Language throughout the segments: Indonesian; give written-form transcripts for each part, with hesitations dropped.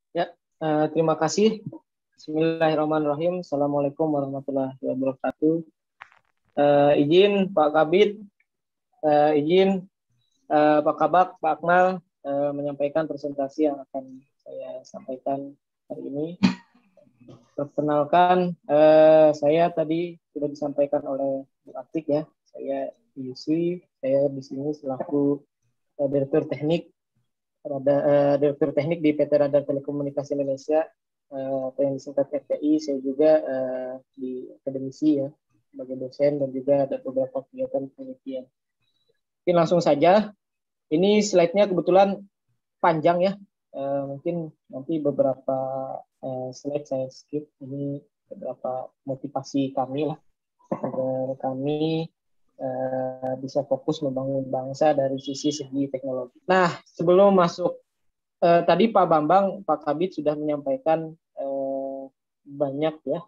Ya, terima kasih. Bismillahirrahmanirrahim. Assalamualaikum warahmatullahi wabarakatuh. Izin Pak Kabid, izin Pak Kabak, Pak Akmal menyampaikan presentasi yang akan saya sampaikan hari ini. Perkenalkan, saya tadi sudah disampaikan oleh Bu Atik ya. Saya UC, saya di sini selaku Direktur Teknik Direktur Teknik di PT Radar Telekomunikasi Indonesia, atau yang disingkat RTI. Saya juga di akademisi ya, sebagai dosen dan juga ada beberapa kegiatan penelitian. Mungkin langsung saja, ini slide-nya kebetulan panjang ya, mungkin nanti beberapa slide saya skip. Ini beberapa motivasi kami lah, agar kami bisa fokus membangun bangsa dari segi teknologi. Nah, sebelum masuk tadi Pak Bambang, Pak Kabit sudah menyampaikan banyak ya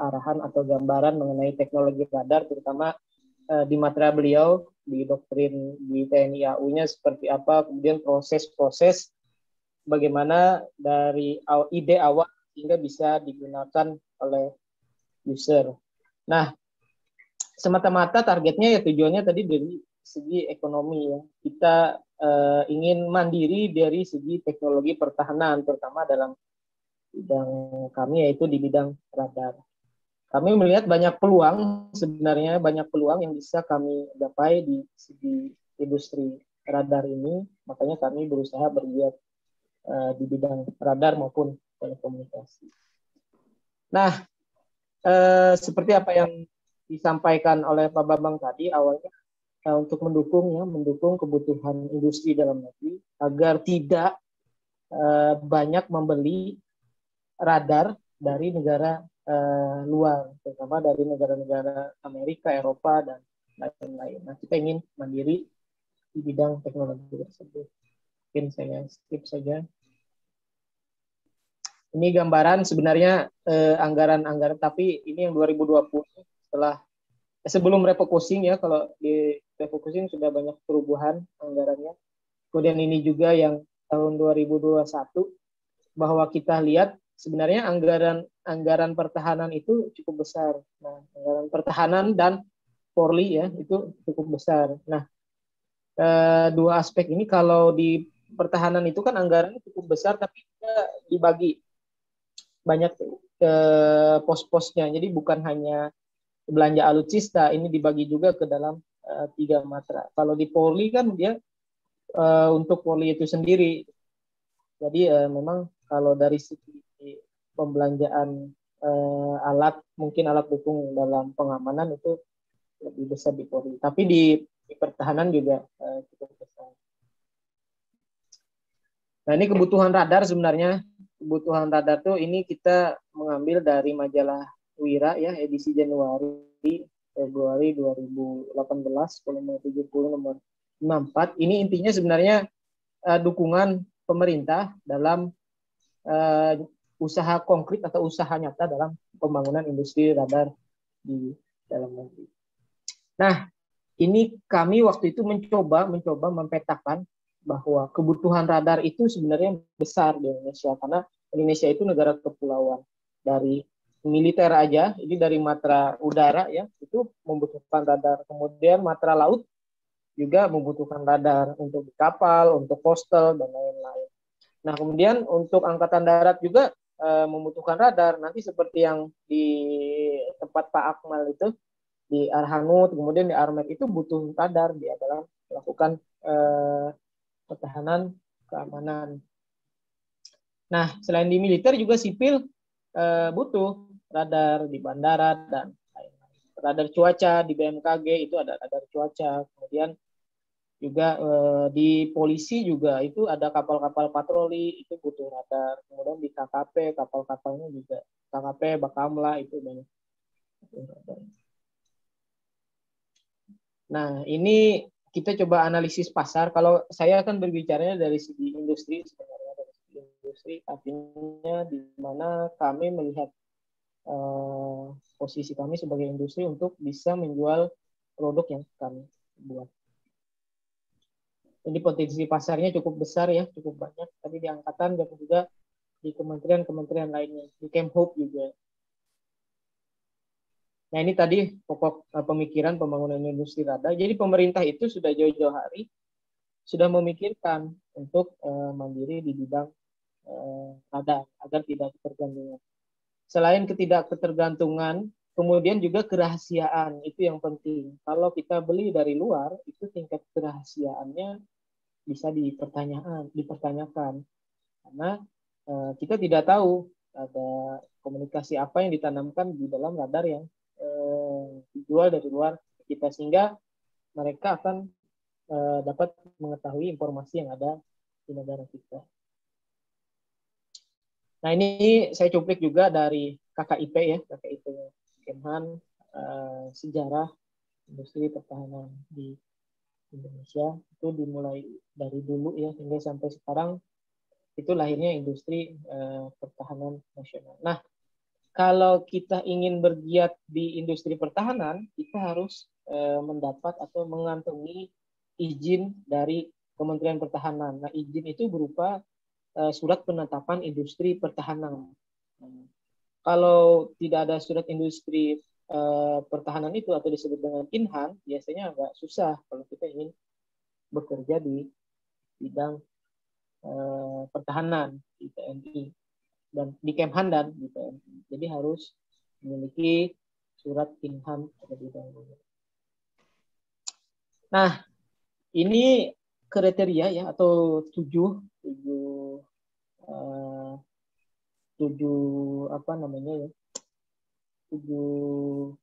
arahan atau gambaran mengenai teknologi radar, terutama di materi beliau di doktrin di TNI AU-nya seperti apa, kemudian proses-proses bagaimana dari ide awal hingga bisa digunakan oleh user. Nah, semata-mata targetnya ya tujuannya tadi dari segi ekonomi ya. Kita ingin mandiri dari segi teknologi pertahanan, terutama dalam bidang kami yaitu di bidang radar. Kami melihat banyak peluang, sebenarnya banyak peluang yang bisa kami gapai di segi industri radar ini, makanya kami berusaha bergiat di bidang radar maupun telekomunikasi. Nah, seperti apa yang disampaikan oleh Pak Bambang tadi awalnya, untuk mendukung kebutuhan industri dalam negeri agar tidak banyak membeli radar dari negara luar, terutama dari negara-negara Amerika, Eropa, dan lain-lain. Nah, kita ingin mandiri di bidang teknologi tersebut. Mungkin saya skip saja. Ini gambaran sebenarnya anggaran-anggaran, tapi ini yang 2020 setelah sebelum refocusing ya, kalau di refocusing sudah banyak perubahan anggarannya. Kemudian ini juga yang tahun 2021, bahwa kita lihat sebenarnya anggaran pertahanan itu cukup besar. Nah, anggaran pertahanan dan Polri ya itu cukup besar. Nah, dua aspek ini kalau di pertahanan itu kan anggarannya cukup besar, tapi dibagi banyak pos-posnya. Jadi bukan hanya belanja alutsista, ini dibagi juga ke dalam tiga matra. Kalau di Polri kan dia untuk Polri itu sendiri. Jadi memang kalau dari segi pembelanjaan alat, mungkin alat dukung dalam pengamanan itu lebih besar di Polri. Tapi di pertahanan juga cukup besar. Nah, ini kebutuhan radar sebenarnya. Kebutuhan radar tuh ini kita mengambil dari majalah Wira ya, edisi Februari 2018, volume 70 nomor 64. Ini intinya sebenarnya dukungan pemerintah dalam usaha konkret atau usaha nyata dalam pembangunan industri radar di dalam negeri. Nah, ini kami waktu itu mencoba mempetakan bahwa kebutuhan radar itu sebenarnya besar di Indonesia, karena Indonesia itu negara kepulauan. Dari militer aja, ini dari matra udara ya, itu membutuhkan radar. Kemudian matra laut juga membutuhkan radar untuk kapal, untuk coastal, dan lain-lain. Nah, kemudian untuk angkatan darat juga membutuhkan radar. Nanti seperti yang di tempat Pak Akmal itu, di Arhanud, kemudian di Armet itu butuh radar dia dalam melakukan pertahanan keamanan. Nah, selain di militer juga sipil butuh radar di bandara dan lain-lain. Radar cuaca di BMKG itu ada radar cuaca. Kemudian juga di polisi juga itu ada kapal-kapal patroli itu butuh radar. Kemudian di KKP kapal-kapalnya juga KKP Bakamla itu banyak. Nah, ini kita coba analisis pasar. Kalau saya akan berbicaranya dari segi industri sebenarnya, dari segi industri artinya di mana kami melihat posisi kami sebagai industri untuk bisa menjual produk yang kami buat. Ini potensi pasarnya cukup besar ya, cukup banyak. Tadi di angkatan dan juga di kementerian-kementerian lainnya, di Kemhub juga. Nah, ini tadi pokok pemikiran pembangunan industri radar. Jadi pemerintah itu sudah jauh-jauh hari sudah memikirkan untuk mandiri di bidang radar agar tidak ketergantungan. Selain ketidakketergantungan, kemudian juga kerahasiaan itu yang penting. Kalau kita beli dari luar, itu tingkat kerahasiaannya bisa dipertanyakan karena kita tidak tahu ada komunikasi apa yang ditanamkan di dalam radar yang dijual dari luar kita, sehingga mereka akan dapat mengetahui informasi yang ada di negara kita. Nah, ini saya cuplik juga dari KKIP ya, KKIP Kemhan, sejarah industri pertahanan di Indonesia itu dimulai dari dulu ya hingga sampai sekarang, itu lahirnya industri pertahanan nasional. Nah, kalau kita ingin bergiat di industri pertahanan, kita harus mendapat atau mengantongi izin dari Kementerian Pertahanan. Nah, izin itu berupa surat penetapan industri pertahanan. Kalau tidak ada surat industri pertahanan itu atau disebut dengan INHAN, biasanya agak susah kalau kita ingin bekerja di bidang pertahanan di TNI dan di Kemhan dan di TNI. Jadi harus memiliki surat INHAN terlebih dahulu. Nah, ini kriteria ya atau tujuh apa namanya ya, tujuh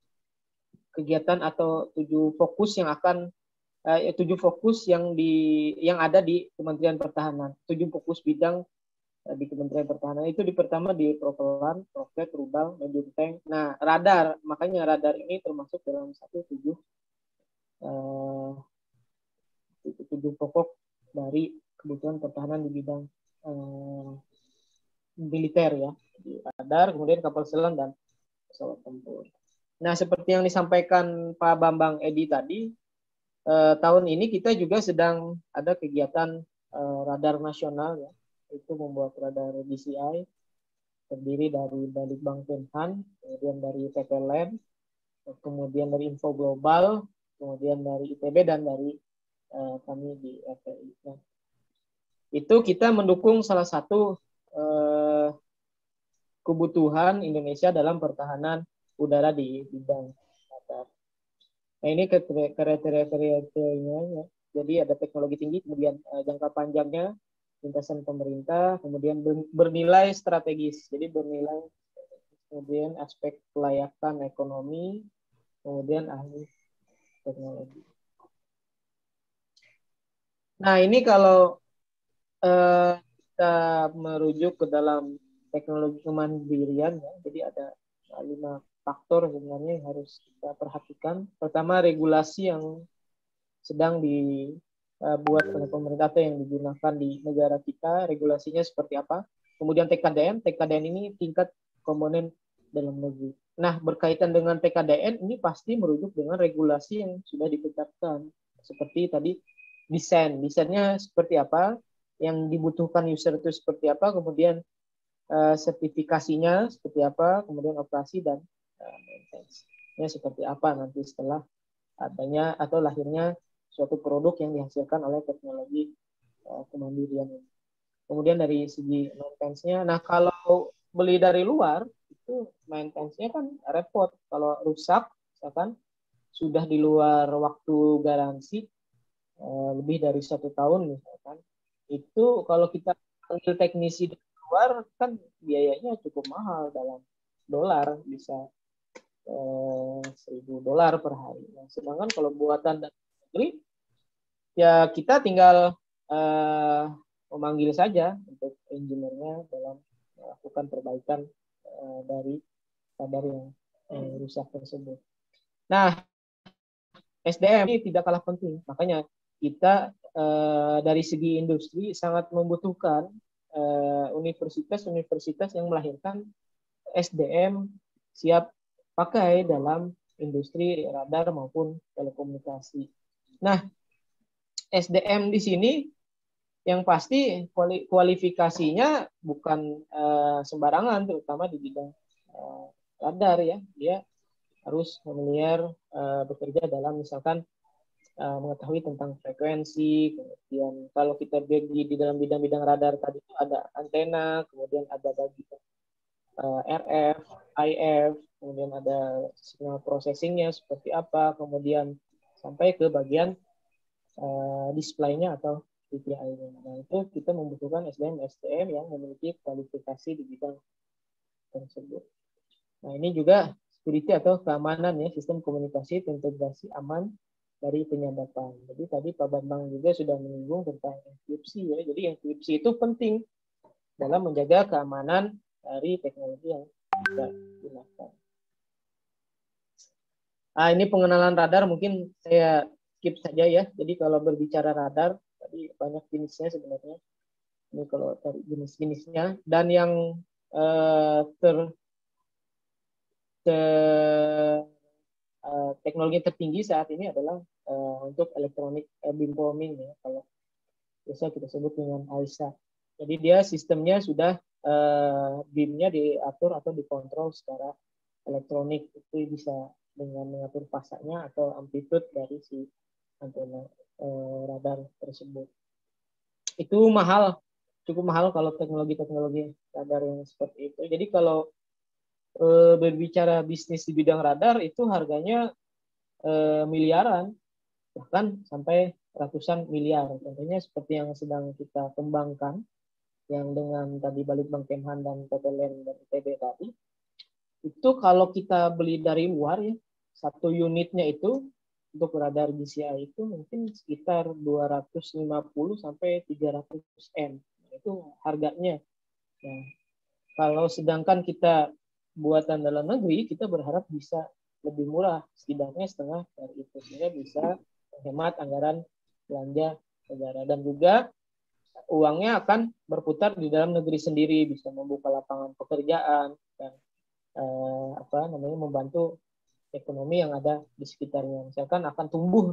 kegiatan atau tujuh fokus yang akan tujuh fokus yang ada di Kementerian Pertahanan, tujuh fokus bidang di Kementerian Pertahanan itu pertama di Propelan, Roket, Rudal, Medium Tank. Nah, radar, makanya radar ini termasuk dalam tujuh pokok dari kebutuhan pertahanan di bidang militer ya, di radar, kemudian kapal selam dan pesawat tempur. Nah, seperti yang disampaikan Pak Bambang Edi tadi, tahun ini kita juga sedang ada kegiatan radar nasional ya, itu membuat radar DCI terdiri dari Balitbang Kemhan, kemudian dari PT LAN, kemudian dari Info Global, kemudian dari ITB dan dari kami di FPI. Nah, itu kita mendukung salah satu kebutuhan Indonesia dalam pertahanan udara di bidang radar. Nah, ini kriterianya ya. Jadi ada teknologi tinggi, kemudian jangka panjangnya, lintasan pemerintah, kemudian bernilai strategis. Jadi bernilai, kemudian aspek kelayakan ekonomi, kemudian ahli teknologi. Nah, ini kalau kita merujuk ke dalam teknologi kemandirian ya, jadi ada 5 faktor sebenarnya yang harus kita perhatikan. Pertama, regulasi yang sedang dibuat oleh pemerintah atau yang digunakan di negara kita, regulasinya seperti apa. Kemudian TKDN ini tingkat komponen dalam negeri. Nah, berkaitan dengan TKDN ini pasti merujuk dengan regulasi yang sudah ditetapkan. Seperti tadi desainnya seperti apa, yang dibutuhkan user itu seperti apa, kemudian sertifikasinya seperti apa, kemudian operasi dan maintenance-nya seperti apa nanti setelah adanya atau lahirnya suatu produk yang dihasilkan oleh teknologi kemandirian ini. Kemudian dari segi maintenance-nya, nah kalau beli dari luar itu maintenance-nya kan repot. Kalau rusak, misalkan sudah di luar waktu garansi lebih dari 1 tahun misalkan, itu kalau kita panggil teknisi dari luar kan biayanya cukup mahal, dalam dolar bisa $1.000 per hari. Nah, sedangkan kalau buatan dalam negeri ya kita tinggal memanggil saja untuk engineer-nya dalam melakukan perbaikan dari radar yang rusak tersebut. Nah, SDM ini tidak kalah penting, makanya kita dari segi industri sangat membutuhkan universitas-universitas yang melahirkan SDM siap pakai dalam industri radar maupun telekomunikasi. Nah, SDM di sini yang pasti kualifikasinya bukan sembarangan, terutama di bidang radar ya. Dia harus familiar bekerja dalam misalkan mengetahui tentang frekuensi, kemudian kalau kita bagi di dalam bidang-bidang radar tadi itu ada antena, kemudian ada bagian RF, IF, kemudian ada signal processingnya seperti apa, kemudian sampai ke bagian display-nya atau DPI-nya. Nah, itu kita membutuhkan SDM-SDM yang memiliki kualifikasi di bidang tersebut. Nah, ini juga security atau keamanan ya, sistem komunikasi terintegrasi aman dari penyadapan. Jadi tadi Pak Bambang juga sudah menyinggung tentang enkripsi ya. Jadi enkripsi itu penting dalam menjaga keamanan dari teknologi yang kita gunakan. Nah, ini pengenalan radar mungkin saya skip saja ya. Jadi kalau berbicara radar, tadi banyak jenisnya sebenarnya. Ini kalau dari jenis-jenisnya. Dan yang teknologi tertinggi saat ini adalah untuk elektronik beamforming ya, kalau biasa kita sebut dengan AISA. Jadi dia sistemnya sudah beamnya diatur atau dikontrol secara elektronik, itu bisa dengan mengatur pasanya atau amplitude dari si antena radar tersebut. Itu mahal, cukup mahal kalau teknologi-teknologi radar yang seperti itu. Jadi kalau berbicara bisnis di bidang radar itu harganya miliaran, bahkan sampai ratusan miliar. Contohnya seperti yang sedang kita kembangkan, yang dengan tadi Balitbang Kemhan dan PTLN dan ITB tadi, itu kalau kita beli dari luar ya, satu unitnya itu untuk radar GCI itu mungkin sekitar 250 sampai 300 M. Itu harganya. Nah, kalau sedangkan kita buatan dalam negeri, kita berharap bisa lebih murah, setidaknya setengah dari itu, sehingga bisa menghemat anggaran belanja negara, dan juga uangnya akan berputar di dalam negeri sendiri, bisa membuka lapangan pekerjaan dan membantu ekonomi yang ada di sekitarnya. Misalkan akan tumbuh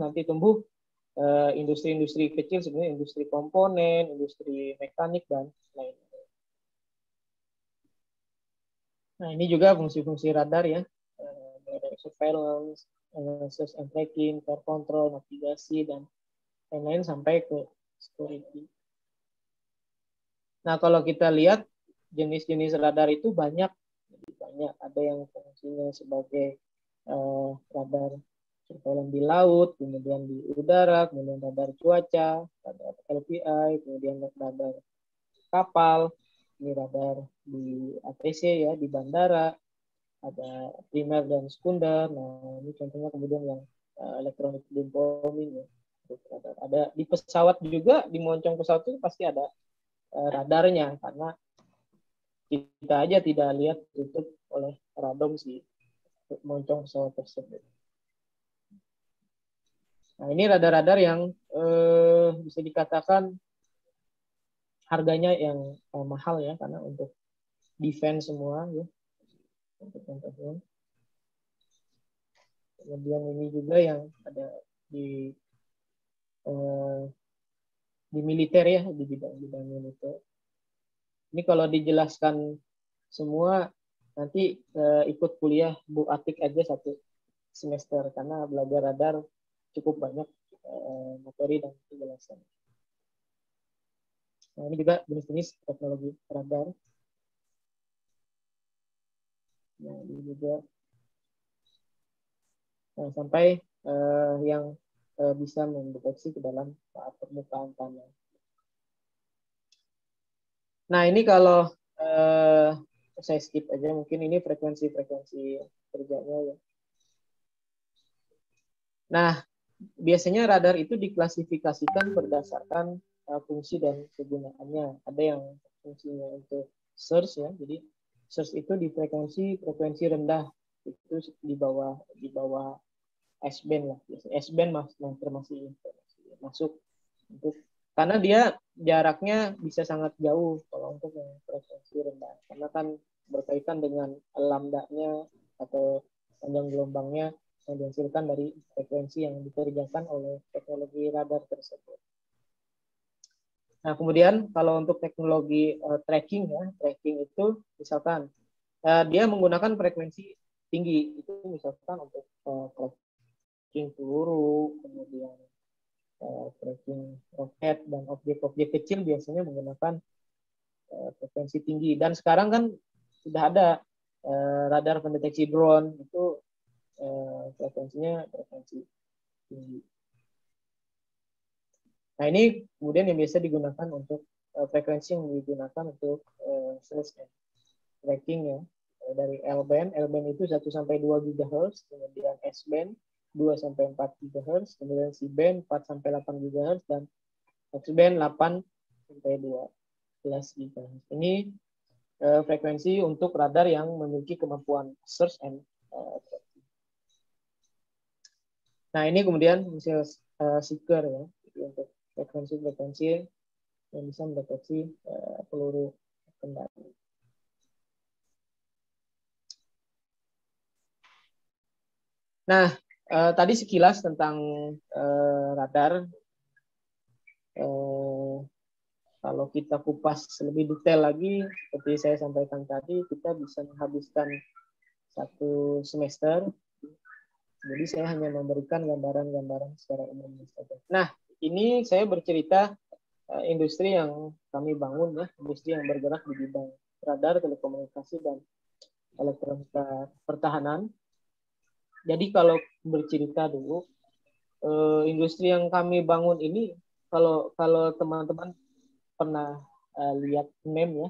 industri-industri kecil sebenarnya, industri komponen, industri mekanik dan lain-lain. Nah, ini juga fungsi-fungsi radar ya, dari surveillance, search and tracking, core control, navigasi, dan lain-lain sampai ke security. Nah, kalau kita lihat jenis-jenis radar itu banyak. Ada yang fungsinya sebagai radar surveillance di laut, kemudian di udara, kemudian radar cuaca, radar LPI, kemudian radar kapal, ini radar di ATC ya, di bandara, ada primer dan sekunder. Nah, ini contohnya kemudian yang electronic beamforming ya. Ada di pesawat juga, di moncong pesawat itu pasti ada radarnya, karena kita aja tidak lihat tutup oleh radom si moncong pesawat tersebut. Nah, ini radar-radar yang bisa dikatakan harganya yang mahal ya, karena untuk defense semua ya. Contohnya. Kemudian ini juga yang ada di militer ya, di bidang militer. Ini kalau dijelaskan semua nanti ikut kuliah Bu Atik aja satu semester, karena belajar radar cukup banyak materi dan penjelasan. Nah, ini juga jenis-jenis teknologi radar. Nah, ini juga sampai yang bisa mendeteksi ke dalam permukaan tanah. Nah, ini kalau saya skip aja, mungkin ini frekuensi-frekuensi kerjanya ya. Nah, biasanya radar itu diklasifikasikan berdasarkan fungsi dan kegunaannya. Ada yang fungsinya untuk search ya, jadi search itu di frekuensi rendah, itu di bawah S-band lah. S-band masih masuk untuk, karena dia jaraknya bisa sangat jauh kalau untuk yang frekuensi rendah, karena kan berkaitan dengan lambdanya atau panjang gelombangnya yang dihasilkan dari frekuensi yang dikerjakan oleh teknologi radar tersebut. Nah, kemudian kalau untuk teknologi tracking ya, tracking itu misalkan dia menggunakan frekuensi tinggi, itu misalkan untuk tracking peluru, kemudian tracking roket dan objek-objek kecil biasanya menggunakan frekuensi tinggi. Dan sekarang kan sudah ada radar pendeteksi drone itu frekuensinya frekuensi tinggi. Nah, ini kemudian yang biasa digunakan untuk frekuensi yang digunakan untuk search and tracking ya. Dari L-band itu 1 sampai 2 GHz, kemudian S-band 2 sampai 4 GHz, kemudian C-band 4 sampai 8 GHz dan X-band 8 sampai 12 GHz. Ini frekuensi untuk radar yang memiliki kemampuan search and tracking. Nah, ini kemudian missile seeker ya, untuk frekuensi-frekuensi yang bisa mendeteksi peluru kendali. Nah, tadi sekilas tentang radar. Kalau kita kupas lebih detail lagi, seperti saya sampaikan tadi, kita bisa menghabiskan 1 semester. Jadi saya hanya memberikan gambaran-gambaran secara umum saja. Nah, ini saya bercerita industri yang kami bangun ya, industri yang bergerak di bidang radar, telekomunikasi dan elektronika pertahanan. Jadi kalau bercerita dulu, industri yang kami bangun ini, kalau teman-teman pernah lihat meme ya,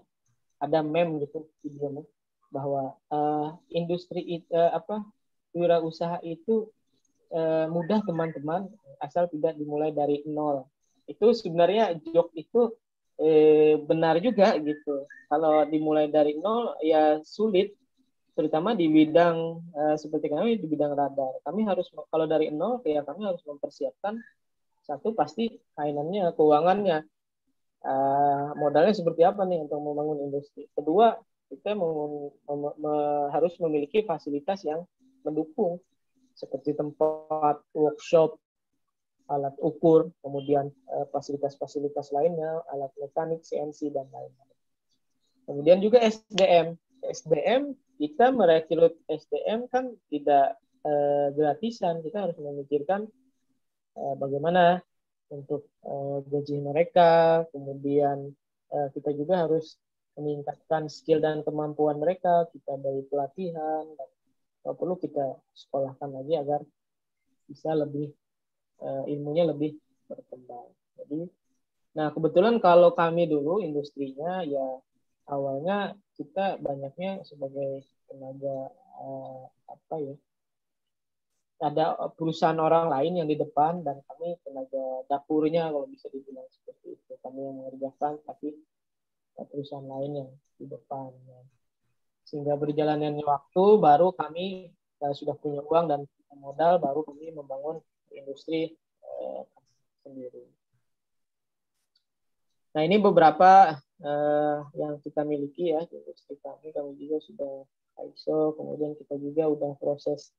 ada meme gitu videonya bahwa industri wirausaha itu mudah teman-teman, asal tidak dimulai dari nol. Itu sebenarnya joke itu benar juga gitu. Kalau dimulai dari nol ya sulit, terutama di bidang seperti kami di bidang radar. Kami harus, kalau dari nol ya kami harus mempersiapkan satu pasti finansialnya, keuangannya, modalnya seperti apa nih untuk membangun industri. Kedua, kita harus memiliki fasilitas yang mendukung seperti tempat workshop, alat ukur, kemudian fasilitas-fasilitas lainnya, alat mekanik, CNC dan lain-lain. Kemudian juga SDM kita merekrut SDM kan tidak gratisan, kita harus memikirkan bagaimana untuk gaji mereka, kemudian kita juga harus meningkatkan skill dan kemampuan mereka, kita beri pelatihan, dan kalau perlu kita sekolahkan lagi agar bisa lebih ilmunya lebih berkembang. Jadi, nah kebetulan kalau kami dulu industrinya ya awalnya kita banyaknya sebagai tenaga ada perusahaan orang lain yang di depan dan kami tenaga dapurnya kalau bisa dibilang seperti itu. Kami yang mengerjakan tapi perusahaan lain yang di depan. Sehingga berjalannya waktu baru kami sudah punya uang dan modal, baru kami membangun industri sendiri. Nah, ini beberapa yang kita miliki ya di industri kami. Kami juga sudah ISO, kemudian kita juga udah proses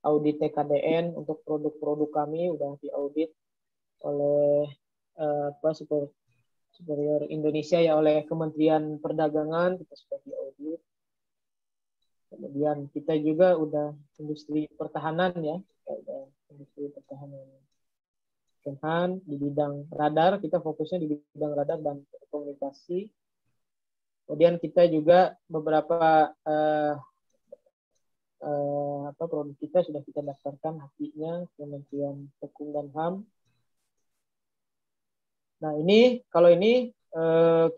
audit TKDN untuk produk-produk kami, udah diaudit oleh Superior Indonesia ya, oleh Kementerian Perdagangan, kita sudah diaudit. Kemudian kita juga udah industri pertahanan ya, industri pertahanan Kemhan di bidang radar, kita fokusnya di bidang radar dan komunikasi. Kemudian kita juga beberapa produk kita sudah kita daftarkan haknya Kementerian Hukum dan HAM. Nah, ini kalau ini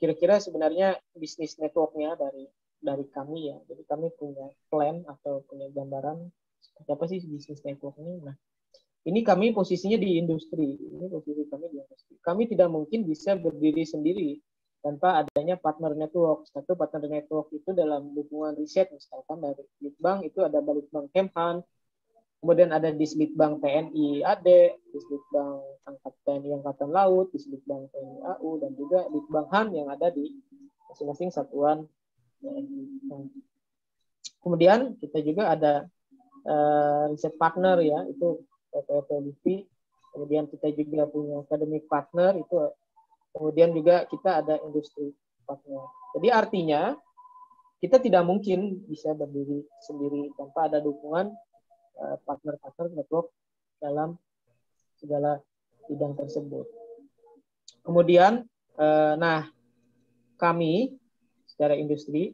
kira-kira sebenarnya bisnis networknya dari kami ya. Jadi kami punya plan atau punya gambaran seperti apa sih bisnis networknya. Nah, ini kami posisinya di industri. Ini posisi kami di industri. Kami tidak mungkin bisa berdiri sendiri tanpa adanya partner network. Satu partner network itu dalam dukungan riset, misalkan dari Litbang itu ada Balitbang Kemhan, kemudian ada Dislitbang TNI AD, Dislitbang TNI Angkatan Laut, Dislitbang TNI AU, dan juga Litbang Han yang ada di masing-masing satuan TNI. Kemudian kita juga ada riset partner ya, itu PPT LIPI. Kemudian kita juga punya academic partner, itu kemudian juga kita ada industri partner. Jadi artinya kita tidak mungkin bisa berdiri sendiri tanpa ada dukungan partner-partner network dalam segala bidang tersebut. Kemudian, nah kami secara industri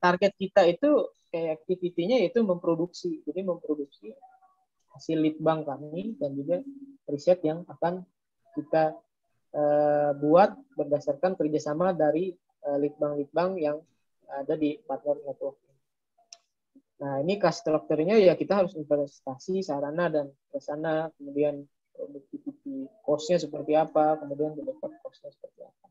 target kita itu kayak activity-nya yaitu memproduksi, jadi memproduksi hasil litbang kami dan juga riset yang akan kita buat berdasarkan kerjasama dari litbang-litbang yang ada di partner network. Nah, ini cost structure-nya ya kita harus investasi sarana dan prasarana, kemudian productivity cost-nya seperti apa, kemudian development cost-nya seperti apa.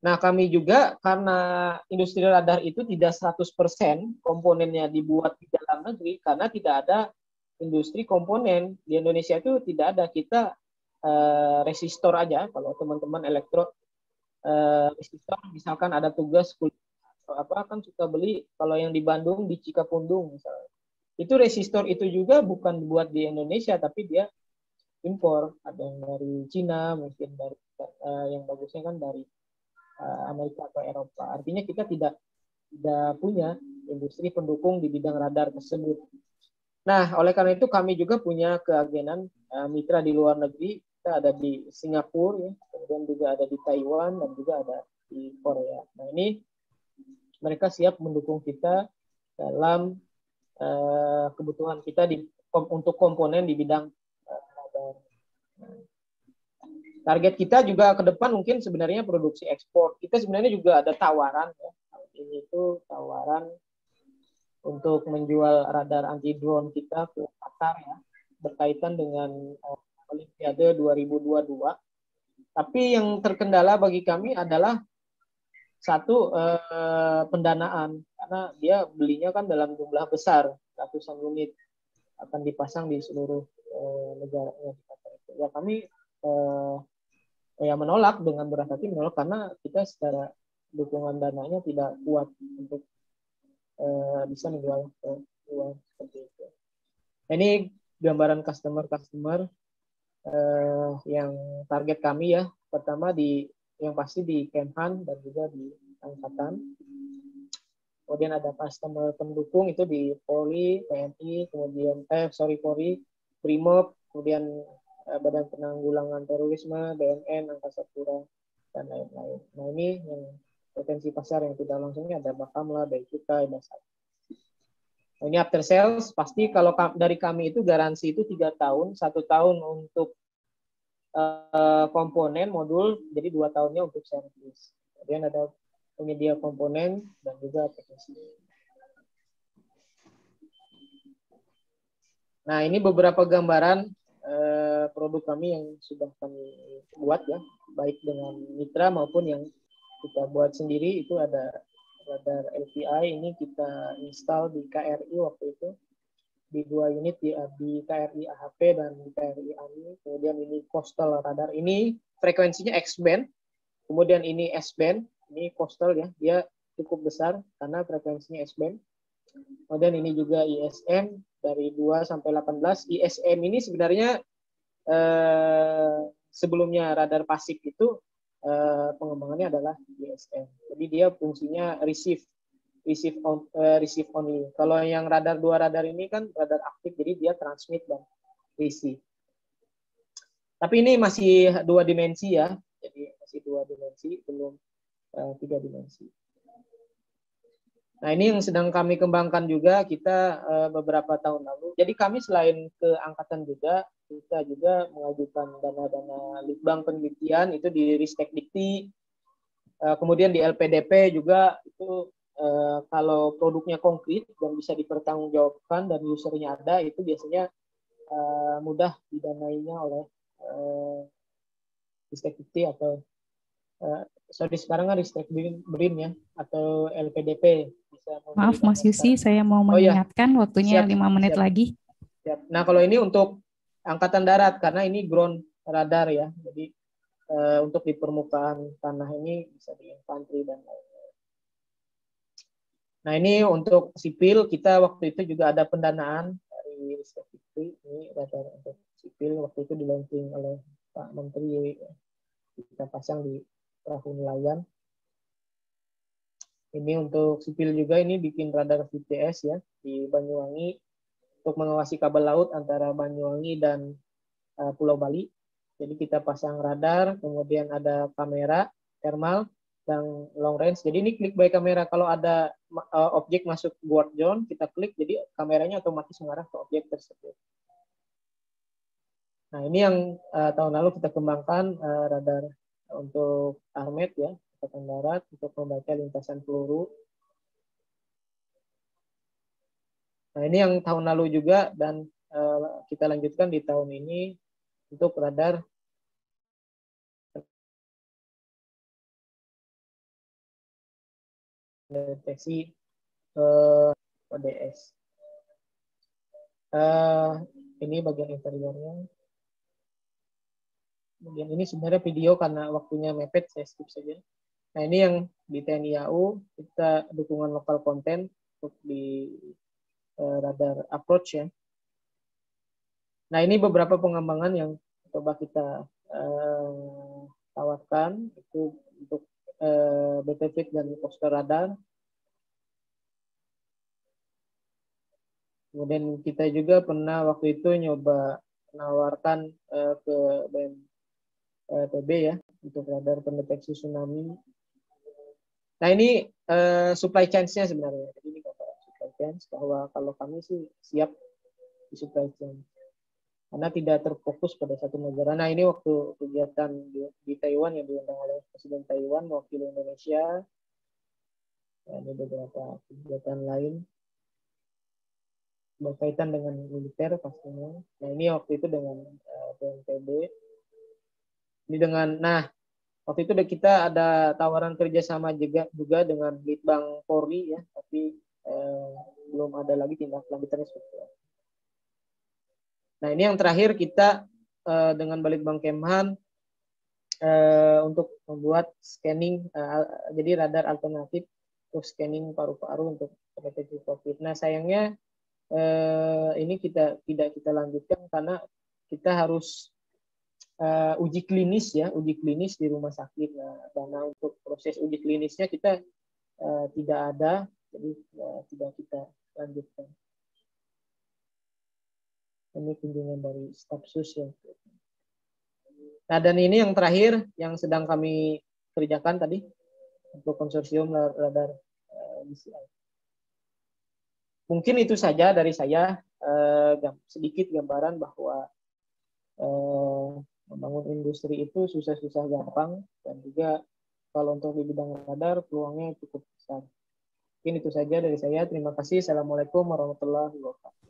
Nah, kami juga karena industri radar itu tidak 100% komponennya dibuat di dalam negeri, karena tidak ada industri komponen. Di Indonesia itu tidak ada, kita resistor aja, kalau teman-teman elektro resistor, misalkan ada tugas apa kan suka beli kalau yang di Bandung di Cikapundung misalnya. Itu resistor itu juga bukan dibuat di Indonesia tapi dia impor, ada yang dari Cina, mungkin dari yang bagusnya kan dari Amerika atau Eropa. Artinya kita tidak punya industri pendukung di bidang radar tersebut. Nah, oleh karena itu kami juga punya keagenan mitra di luar negeri. Kita ada di Singapura, ya, kemudian juga ada di Taiwan dan juga ada di Korea. Nah, ini mereka siap mendukung kita dalam kebutuhan kita untuk komponen di bidang radar. Target kita juga ke depan mungkin sebenarnya produksi ekspor. Kita sebenarnya juga ada tawaran, ya. Ini itu tawaran untuk menjual radar anti drone kita ke Qatar, ya, berkaitan dengan Olimpiade 2022. Tapi yang terkendala bagi kami adalah satu pendanaan, karena dia belinya kan dalam jumlah besar, ratusan unit akan dipasang di seluruh negara. Ya kami ya menolak dengan berat hati, menolak karena kita secara dukungan dananya tidak kuat untuk bisa menjual ke luar seperti itu. Ini gambaran customer yang target kami, ya. Pertama yang pasti di Kemhan dan juga di Angkatan. Kemudian ada customer pendukung itu di Polri, TNI, kemudian Polri, Brimob, kemudian Badan Penanggulangan Terorisme, BNN, Angkasa Pura, dan lain-lain. Nah, ini yang potensi pasar yang tidak langsungnya ada Bakamla, Bea Cukai, Basar. Nah, ini after sales, pasti kalau dari kami itu garansi itu 3 tahun, 1 tahun untuk komponen modul, jadi 2 tahunnya untuk servis. Kemudian ada penyedia komponen dan juga teknisi. Nah, ini beberapa gambaran produk kami yang sudah kami buat, ya, baik dengan mitra maupun yang kita buat sendiri. Itu ada radar LPI, ini kita install di KRI waktu itu, di 2 unit di KRI AHP dan di KRI AMI. Kemudian ini coastal radar, ini frekuensinya X-band, kemudian ini S-band, ini coastal, ya, dia cukup besar karena frekuensinya S-band. Kemudian ini juga ISM dari 2 sampai 18. ISM ini sebenarnya sebelumnya radar pasif itu pengembangannya adalah ISM. Jadi dia fungsinya receive only. Kalau yang dua radar ini kan radar aktif, jadi dia transmit dan receive. Tapi ini masih 2 dimensi, ya. Jadi masih 2 dimensi, belum 3 dimensi. Nah, ini yang sedang kami kembangkan juga kita beberapa tahun lalu. Jadi kami selain ke angkatan juga, kita juga mengajukan dana-dana litbang penelitian itu di Ristek Dikti. Kemudian di LPDP juga itu kalau produknya konkret dan bisa dipertanggungjawabkan dan usernya ada, itu biasanya mudah didanainya oleh Ristek Dikti atau sekarang kan Ristek BRIN, ya, atau LPDP. Maaf Mas Yusi, saya mau mengingatkan waktunya 5 menit lagi. Siap. Nah, kalau ini untuk Angkatan Darat, karena ini ground radar, ya. Jadi untuk di permukaan tanah ini bisa di infanteri dan lain-lain. Nah, ini untuk sipil, kita waktu itu juga ada pendanaan dari Ristek Dikti, ini radar untuk sipil. Waktu itu dilaunching oleh Pak Menteri, kita pasang di perahu nelayan. Ini untuk sipil juga, ini bikin radar VTS ya di Banyuwangi untuk mengawasi kabel laut antara Banyuwangi dan Pulau Bali. Jadi kita pasang radar, kemudian ada kamera thermal dan long range. Jadi ini klik by kamera. Kalau ada objek masuk board zone, kita klik, jadi kameranya otomatis mengarah ke objek tersebut. Nah, ini yang tahun lalu kita kembangkan radar untuk armet ya, Angkatan Darat, untuk membaca lintasan peluru. Nah, ini yang tahun lalu juga, dan kita lanjutkan di tahun ini untuk radar deteksi ODS. Ini bagian interiornya. Kemudian ini sebenarnya video, karena waktunya mepet, saya skip saja. Nah, ini yang di TNI AU, kita dukungan lokal konten untuk di radar approach ya. Nah, ini beberapa pengembangan yang coba kita tawarkan, itu untuk BTV dan poster radar. Kemudian kita juga pernah waktu itu nyoba menawarkan ke BNPB ya, untuk radar pendeteksi tsunami. Nah, ini supply chain-nya sebenarnya. Jadi ini kata supply chain, bahwa kalau kami sih siap di supply chain, karena tidak terfokus pada satu negara. Nah, ini waktu kegiatan di Taiwan yang diundang oleh Presiden Taiwan, mewakili Indonesia. Nah, ini beberapa kegiatan lain berkaitan dengan militer pastinya. Nah, ini waktu itu dengan BNPB. Ini dengan, nah, waktu itu kita ada tawaran kerjasama juga dengan Litbang Polri ya, tapi belum ada lagi tindak lanjutannya seperti itu. Nah, ini yang terakhir kita dengan Balitbang Kemhan untuk membuat scanning, jadi radar alternatif untuk scanning paru-paru untuk deteksi COVID. Nah, sayangnya ini tidak kita lanjutkan karena kita harus uji klinis ya, uji klinis di rumah sakit. Nah, karena untuk proses uji klinisnya kita tidak ada, jadi tidak kita lanjutkan. Ini kunjungan dari staf sus ya. Nah, dan ini yang terakhir yang sedang kami kerjakan tadi untuk konsorsium radar BCI. Mungkin itu saja dari saya, sedikit gambaran bahwa membangun industri itu susah-susah gampang, dan juga kalau untuk di bidang radar peluangnya cukup besar. Mungkin itu saja dari saya. Terima kasih. Assalamualaikum warahmatullahi wabarakatuh.